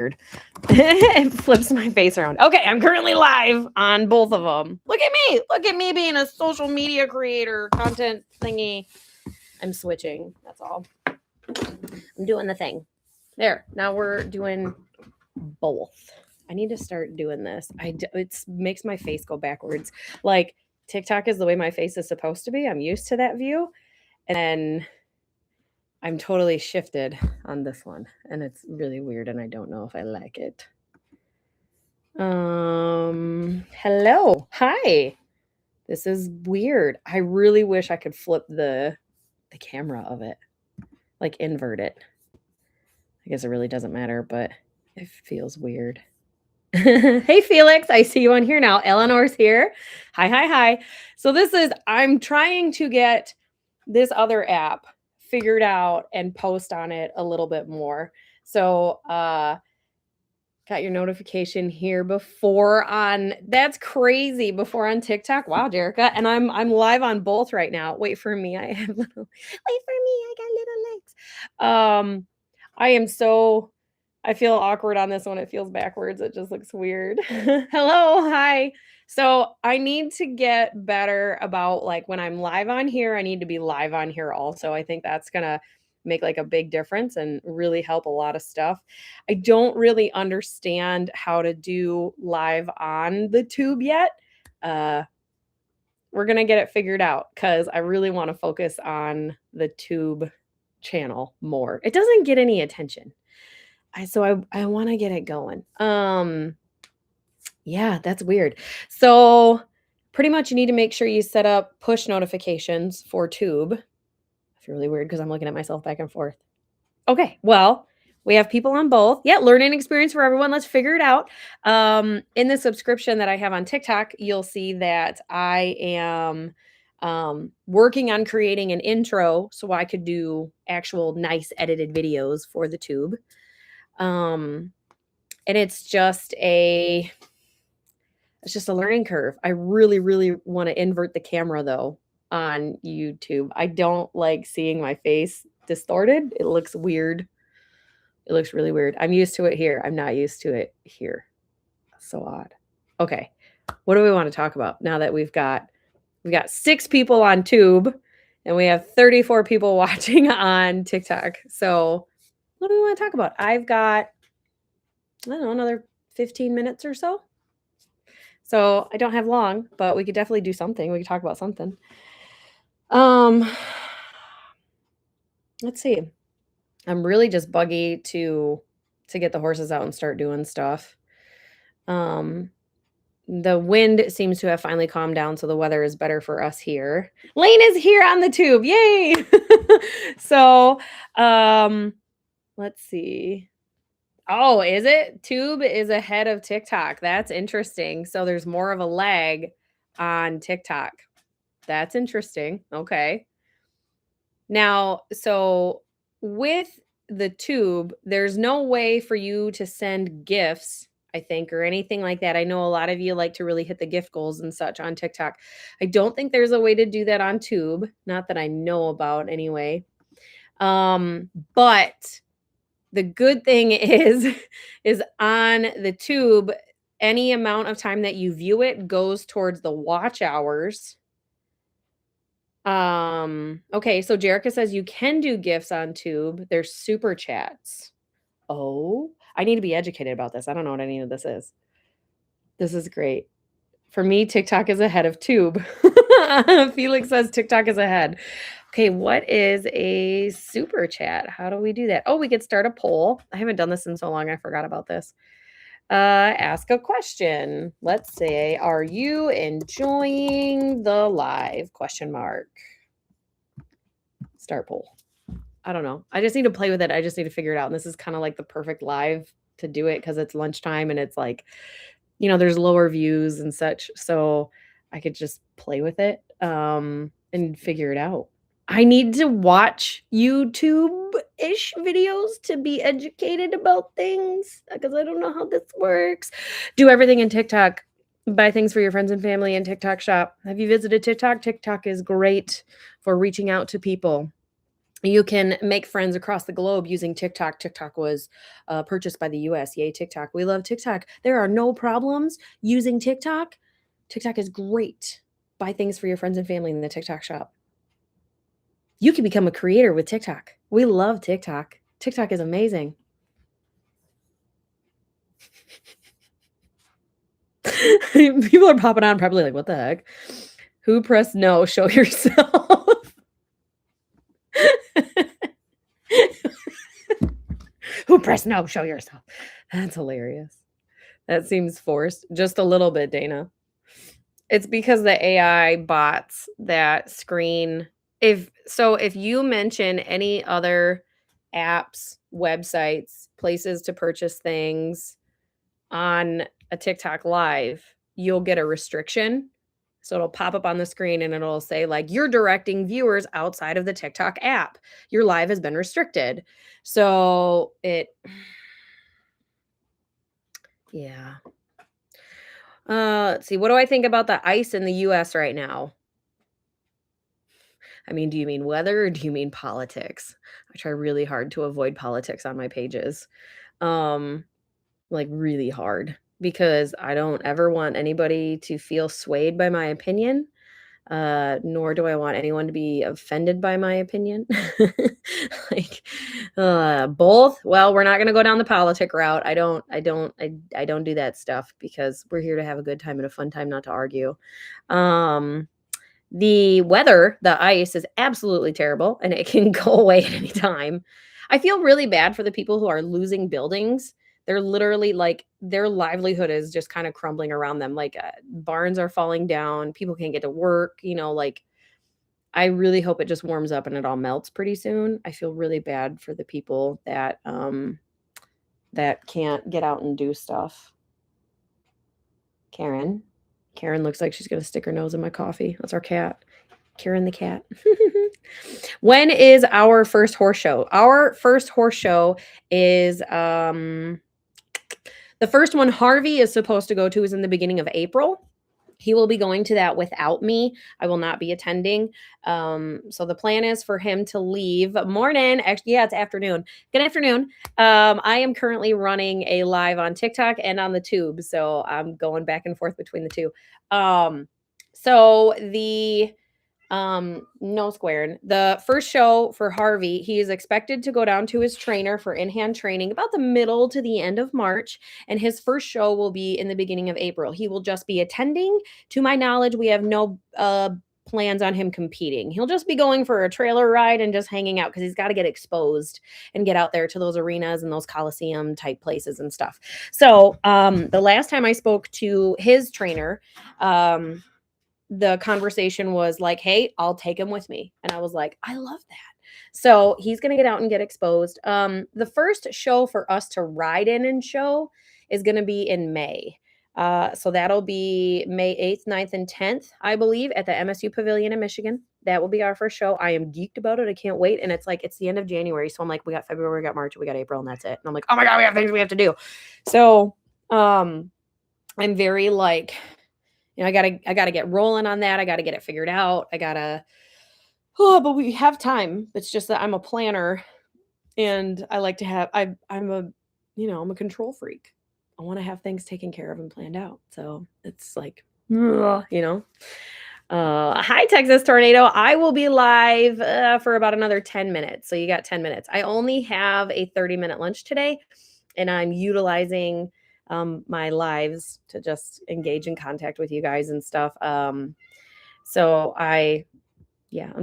weird. It flips my face around. Okay, I'm currently live on both of them. Look at me. Look at me being a social media creator, content thingy. I'm switching. That's all. I'm doing the thing. There. Now we're doing both. I need to start doing this. It makes my face go backwards. Like TikTok is the way my face is supposed to be. I'm used to that view. And then I'm totally shifted on this one. And it's really weird and I don't know if I like it. Hello. Hi. This is weird. I really wish I could flip the camera of it. Like invert it. I guess it really doesn't matter, but it feels weird. Hey Felix, I see you on here now. Eleanor's here. Hi, hi, hi. So I'm trying to get this other app figured out and post on it a little bit more. So got your notification here before on that's crazy before on TikTok. Wow, Jerica. And I'm live on both right now. Wait for me. I have little wait for me. I got little legs. I feel awkward on this one. It feels backwards. It just looks weird. Hello, hi. So I need to get better about like when I'm live on here, I need to be live on here also. I think that's gonna make like a big difference and really help a lot of stuff. I don't really understand how to do live on the tube yet. We're gonna get it figured out because I really want to focus on the tube channel more. It doesn't get any attention. I want to get it going. Yeah, that's weird. So pretty much you need to make sure you set up push notifications for tube. I feel really weird because I'm looking at myself back and forth. Okay, well, we have people on both. Yeah, learning experience for everyone. Let's figure it out. In the subscription that I have on TikTok, you'll see that I am working on creating an intro so I could do actual nice edited videos for the tube. And it's just a learning curve. I really, really want to invert the camera though on YouTube. I don't like seeing my face distorted. It looks weird. It looks really weird. I'm used to it here. I'm not used to it here. So odd. Okay. What do we want to talk about now that we've got 6 people on Tube and we have 34 people watching on TikTok. So what do we want to talk about? I've got, I don't know, another 15 minutes or so. So I don't have long, but we could definitely do something. We could talk about something. Let's see. I'm really just buggy to get the horses out and start doing stuff. The wind seems to have finally calmed down, so the weather is better for us here. Lane is here on the tube. Yay! So, let's see. Oh, is it? Tube is ahead of TikTok. That's interesting. So there's more of a lag on TikTok. That's interesting. Okay. Now, so with the tube, there's no way for you to send gifts, I think, or anything like that. I know a lot of you like to really hit the gift goals and such on TikTok. I don't think there's a way to do that on Tube, not that I know about anyway. But the good thing is on the tube, any amount of time that you view it goes towards the watch hours. Okay, so Jerica says you can do gifts on Tube. There's super chats. Oh, I need to be educated about this. I don't know what any of this is. This is great. For me, TikTok is ahead of Tube. Felix says TikTok is ahead. Okay, what is a super chat? How do we do that? Oh, we could start a poll. I haven't done this in so long. I forgot about this. Ask a question. Let's say, are you enjoying the live? Question mark. Start poll. I don't know. I just need to play with it. I just need to figure it out. And this is kind of like the perfect live to do it because it's lunchtime and it's like, there's lower views and such. So I could just play with it and figure it out. I need to watch YouTube-ish videos to be educated about things because I don't know how this works. Do everything in TikTok. Buy things for your friends and family in TikTok shop. Have you visited TikTok? TikTok is great for reaching out to people. You can make friends across the globe using TikTok. TikTok was purchased by the US. Yay, TikTok. We love TikTok. There are no problems using TikTok. TikTok is great. Buy things for your friends and family in the TikTok shop. You can become a creator with TikTok. We love TikTok. TikTok is amazing. People are popping on probably like, what the heck? Who pressed no? Show yourself. Who pressed no? Show yourself. That's hilarious. That seems forced. Just a little bit, Dana. It's because the AI bots that screen if you mention any other apps, websites, places to purchase things on a TikTok live, you'll get a restriction. So it'll pop up on the screen and it'll say like you're directing viewers outside of the TikTok app. Your live has been restricted. So yeah. Let's see. What do I think about the ice in the US right now? I mean, do you mean weather or do you mean politics? I try really hard to avoid politics on my pages. Um, like really hard because I don't ever want anybody to feel swayed by my opinion. Nor do I want anyone to be offended by my opinion. Like both. Well, we're not going to go down the politic route. I don't do that stuff because we're here to have a good time and a fun time, not to argue. The weather, the ice is absolutely terrible and it can go away at any time. I feel really bad for the people who are losing buildings. They're literally like their livelihood is just kind of crumbling around them. Like barns are falling down, people can't get to work, like I really hope it just warms up and it all melts pretty soon. I feel really bad for the people that can't get out and do stuff. Karen. Karen looks like she's going to stick her nose in my coffee. That's our cat. Karen the cat. When is our first horse show? Our first horse show is the first one Harvey is supposed to go to is in the beginning of April. He will be going to that without me. I will not be attending. So the plan is for him to leave morning. Actually, yeah, it's afternoon. Good afternoon. I am currently running a live on TikTok and on the tube. So I'm going back and forth between the two. So the no squaring. The first show for Harvey, he is expected to go down to his trainer for in-hand training about the middle to the end of March, and his first show will be in the beginning of April. He will just be attending. To my knowledge, we have no plans on him competing. He'll just be going for a trailer ride and just hanging out because he's got to get exposed and get out there to those arenas and those Coliseum type places and stuff. So the last time I spoke to his trainer, the conversation was like, hey, I'll take him with me. And I was like, I love that. So he's going to get out and get exposed. The first show for us to ride in and show is going to be in May. So that'll be May 8th, 9th, and 10th, I believe, at the MSU Pavilion in Michigan. That will be our first show. I am geeked about it. I can't wait. And it's like, it's the end of January. So I'm like, we got February, we got March, we got April, and that's it. And I'm like, oh my God, we have things we have to do. So I'm very like, I gotta get rolling on that. I gotta get it figured out. But we have time. It's just that I'm a planner and I like to have, I'm a control freak. I want to have things taken care of and planned out. So it's like, hi Texas Tornado. I will be live for about another 10 minutes. So you got 10 minutes. I only have a 30-minute lunch today and I'm utilizing my lives to just engage in contact with you guys and stuff. So I'm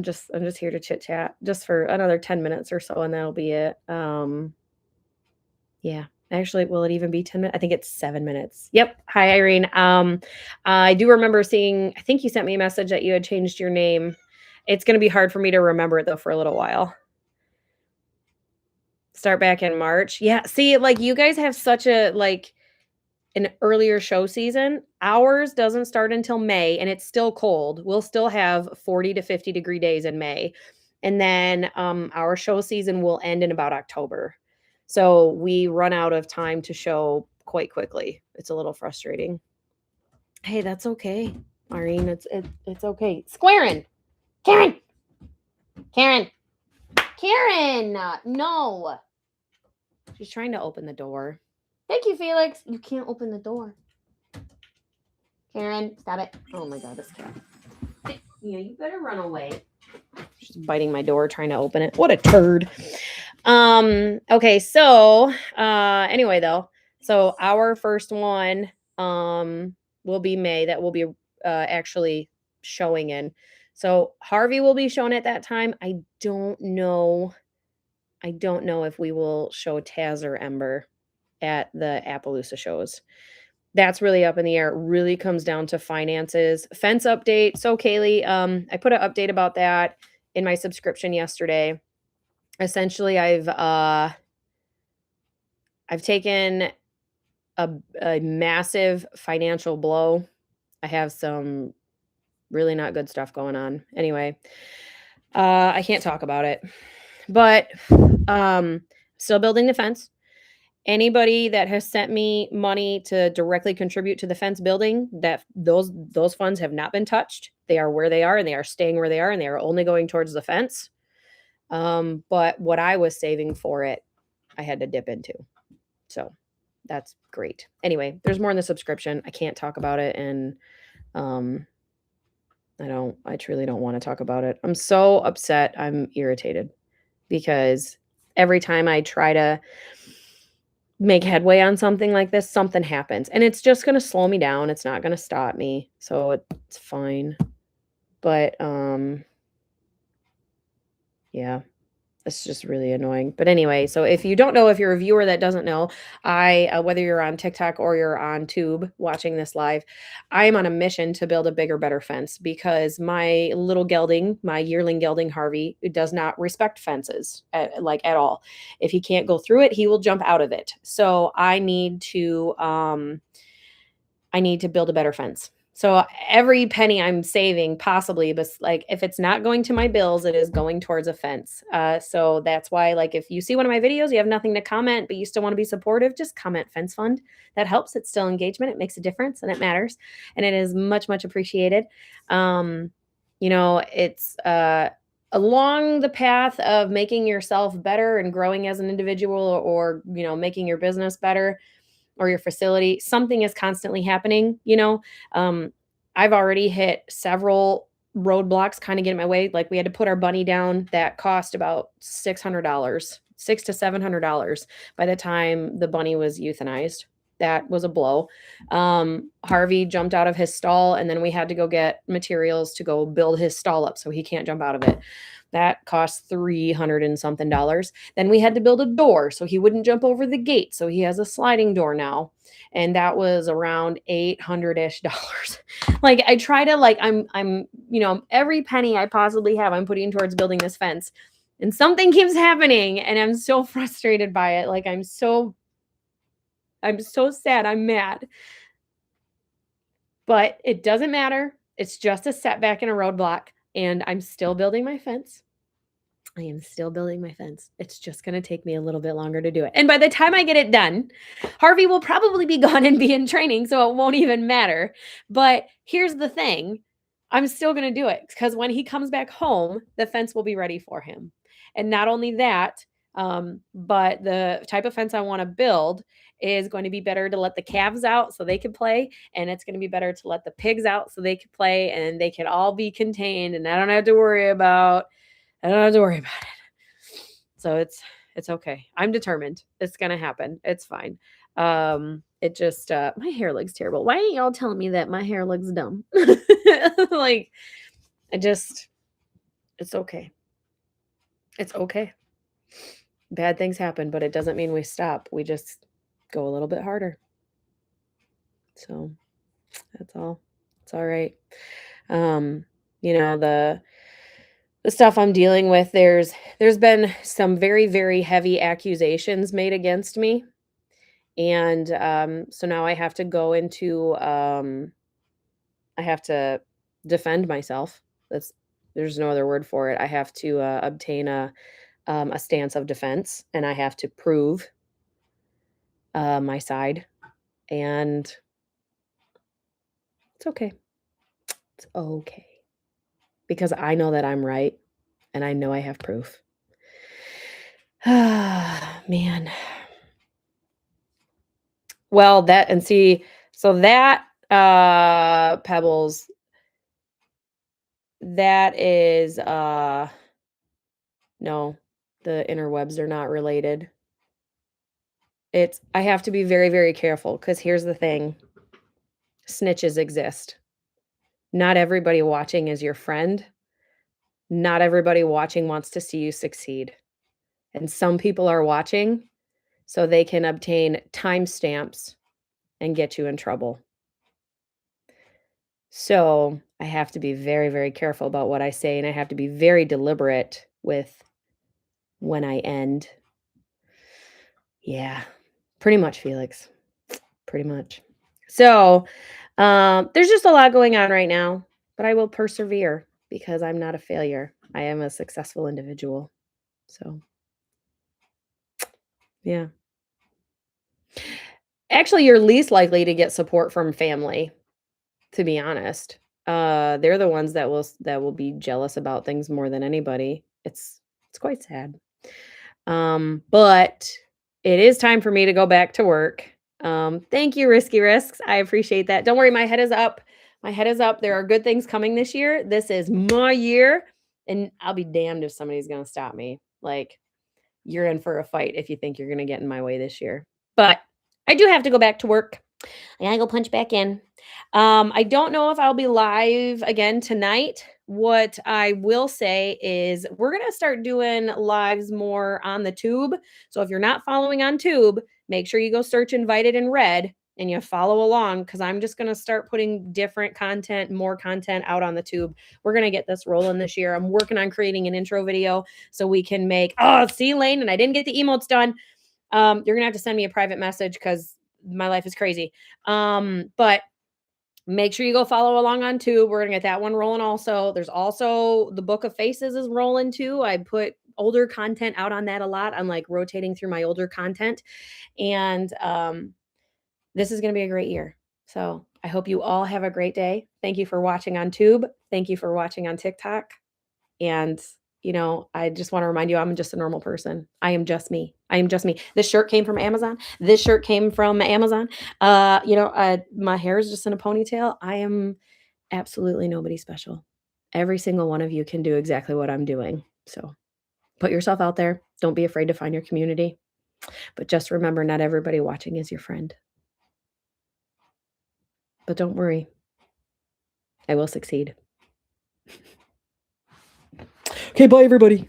just here to chit chat just for another 10 minutes or so, and that'll be it. Yeah, actually, will it even be 10 minutes? I think it's 7 minutes. Yep. Hi, Irene. I do remember seeing, I think you sent me a message that you had changed your name. It's going to be hard for me to remember it though for a little while. Start back in March. Yeah. See, like you guys have such a an earlier show season. Ours doesn't start until May and it's still cold. We'll still have 40 to 50 degree days in May. And then our show season will end in about October. So we run out of time to show quite quickly. It's a little frustrating. Hey, that's okay. Irene, it's okay. Squaring. Karen. Karen, no. She's trying to open the door. Thank you, Felix. You can't open the door. Karen, stop it. Oh my God, this cat. Yeah, you better run away. She's biting my door, trying to open it. What a turd. Okay, so anyway though, so our first one will be May, that will be actually showing in. So Harvey will be shown at that time. I don't know if we will show Taz or Ember at the Appaloosa shows. That's really up in the air. It really comes down to finances. Fence update. So Kaylee, I put an update about that in my subscription yesterday. Essentially, I've taken a massive financial blow. I have some really not good stuff going on. Anyway, I can't talk about it, but still building the fence. Anybody that has sent me money to directly contribute to the fence building, that those funds have not been touched. They are where they are, and they are staying where they are, and they are only going towards the fence. But what I was saving for it, I had to dip into. So that's great. Anyway, there's more in the subscription. I can't talk about it, and I truly don't want to talk about it. I'm so upset. I'm irritated because every time I try to make headway on something like this, something happens, and it's just going to slow me down. It's not going to stop me. So it's fine. But yeah. It's just really annoying. But anyway, so if you don't know, if you're a viewer that doesn't know, whether you're on TikTok or you're on Tube watching this live, I am on a mission to build a bigger, better fence because my little gelding, my yearling gelding Harvey, does not respect fences at all. If he can't go through it, he will jump out of it. So I need to build a better fence. So every penny I'm saving, possibly, but like if it's not going to my bills, it is going towards a fence. So that's why, like, if you see one of my videos, you have nothing to comment, but you still want to be supportive, just comment fence fund. That helps. It's still engagement. It makes a difference, and it matters, and it is much, much appreciated. It's along the path of making yourself better and growing as an individual, or making your business better, or your facility, something is constantly happening. I've already hit several roadblocks kind of get in my way. Like, we had to put our bunny down. That cost about $600, $600 to $700 by the time the bunny was euthanized. That was a blow. Harvey jumped out of his stall, and then we had to go get materials to go build his stall up so he can't jump out of it. That cost $300 and something. Then we had to build a door so he wouldn't jump over the gate. So he has a sliding door now. And that was around $800-ish. Like, I try to, like, I'm every penny I possibly have, I'm putting towards building this fence. And something keeps happening, and I'm so frustrated by it. Like, I'm so sad. I'm mad. But it doesn't matter. It's just a setback and a roadblock. And I'm still building my fence. I am still building my fence. It's just going to take me a little bit longer to do it. And by the time I get it done, Harvey will probably be gone and be in training, so it won't even matter. But here's the thing. I'm still going to do it because when he comes back home, the fence will be ready for him. And not only that, but the type of fence I want to build is going to be better to let the calves out so they can play. And it's going to be better to let the pigs out so they can play, and they can all be contained. And I don't have to worry about it. So it's okay. I'm determined. It's going to happen. It's fine. It just, my hair looks terrible. Why ain't y'all telling me that my hair looks dumb? Like, it's okay. It's okay. Bad things happen, but it doesn't mean we stop. We just go a little bit harder. So that's all. It's all right. The stuff I'm dealing with, there's been some very, very heavy accusations made against me. And so now I have to go into I have to defend myself. There's no other word for it. I have to obtain a stance of defense, and I have to prove my side. And it's okay. It's okay. Because I know that I'm right, and I know I have proof. Man. Well, that and see, so that, Pebbles, that is, no, the interwebs are not related. It's I have to be very, very careful because here's the thing, snitches exist. Not everybody watching is your friend. Not everybody watching wants to see you succeed. And some people are watching so they can obtain timestamps and get you in trouble. So, I have to be very, very careful about what I say, and I have to be very deliberate with when I end. Yeah, pretty much, Felix. Pretty much. So, there's just a lot going on right now, but I will persevere because I'm not a failure. I am a successful individual. So, yeah. Actually, you're least likely to get support from family, to be honest. They're the ones that will be jealous about things more than anybody. It's quite sad. But it is time for me to go back to work. Thank you, Risky Risks. I appreciate that. Don't worry, my head is up. My head is up. There are good things coming this year. This is my year, and I'll be damned if somebody's gonna stop me. Like, you're in for a fight if you think you're gonna get in my way this year. But I do have to go back to work. I gotta go punch back in. I don't know if I'll be live again tonight. What I will say is we're gonna start doing lives more on the tube. So if you're not following on tube, make sure you go search invited in red and you follow along because I'm just gonna start putting different content, more content out on the tube. We're gonna get this rolling this year. I'm working on creating an intro video so we can make see Lane, and I didn't get the emotes done. You're gonna have to send me a private message because my life is crazy. But make sure you go follow along on tube. We're gonna get that one rolling also. There's also the Book of Faces is rolling too. I put older content out on that a lot. I'm like rotating through my older content. And this is gonna be a great year. So I hope you all have a great day. Thank you for watching on Tube. Thank you for watching on TikTok. And, I just wanna remind you, I'm just a normal person. I am just me. I am just me. This shirt came from Amazon. This shirt came from Amazon. My hair is just in a ponytail. I am absolutely nobody special. Every single one of you can do exactly what I'm doing. So, put yourself out there. Don't be afraid to find your community. But just remember, not everybody watching is your friend. But don't worry. I will succeed. Okay, bye, everybody.